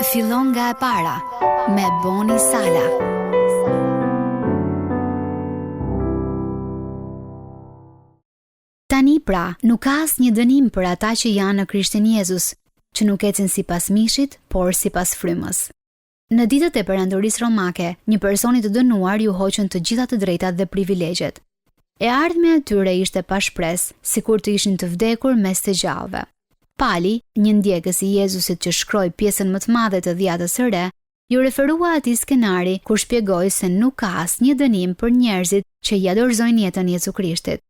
Fillon nga e para me Boni Sala. Tani pra, nuk ka asnjë dënim për ata që janë në Krishtin Jezus, që nuk ecin sipas mishit, por sipas frymës. Në ditët e perandorisë romake, një personi të dënuar ju hoqën të gjitha të drejtat dhe privilegjet. E ardhmja e tyre ishte pa shpresë, sikur të ishin të vdekur mes të gjallëve. Pali, një ndjekës i Jezusit që shkroi pjesën më të madhe të dhjatës së re, ju referua atij skenari kur shpjegoi se nuk ka asnjë dënim për njerëzit që ja dorëzojnë jetën Jezu Krishtit.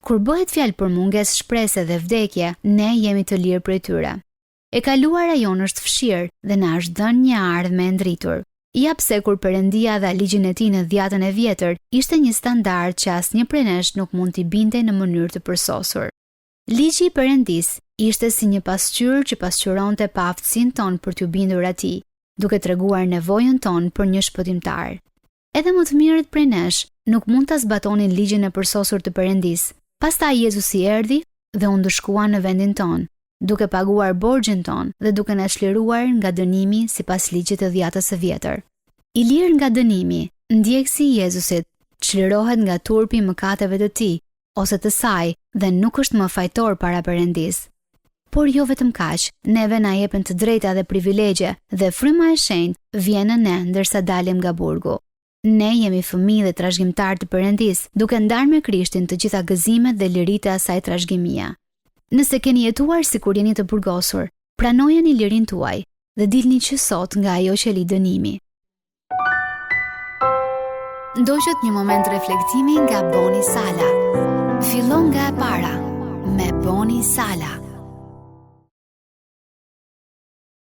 Kur bëhet fjalë për mungesë shprese dhe vdekje, ne jemi të lirë prej tyre. E kaluara jonë është fshirë dhe na është dhënë një ardhmë e ndritur. Ja pse kur Perëndia dha ligjin e tij në dhjatën e vjetër, ishte një standard që asnjë prej nesh nuk mund t'i bintej në mënyrë të përsosur. Ligji i Perëndisë ishte si një pasqyrë që pasqyronte pa aftësinë tonë për t'u bindur atij, duke treguar nevojën tonë për një shpëtimtar. Edhe më të mirët prej nesh nuk mund ta zbatonin ligjin e përsosur të Perëndisë. Pastaj Jezusi erdhi dhe u ndëshkua në vendin tonë, duke paguar borxhin tonë dhe duke na çliruar nga dënimi sipas ligjit të dhjatës së vjetër. I lirë nga dënimi, ndjekësi i Jezusit çlirohet nga turpi i mëkateve të tij ose të saj dhe nuk është më fajtor para Perëndisë. Por jo vetëm kaq, neve na jepen të drejta dhe privilegje dhe fryma e shenjtë vjen në ne ndërsa dalim nga burgu. Ne jemi fëmijë dhe trashëgimtar të Perëndisë, duke ndarë me Krishtin të gjitha gëzimet dhe liritë e asaj trashëgimia. Nëse keni jetuar sikur jeni të burgosur, pranojeni lirinë tuaj dhe dilni që sot nga ajo që li dënimi. Ndoqët një moment reflektimi nga Boni Sala. Fillon nga e para me Boni Sala.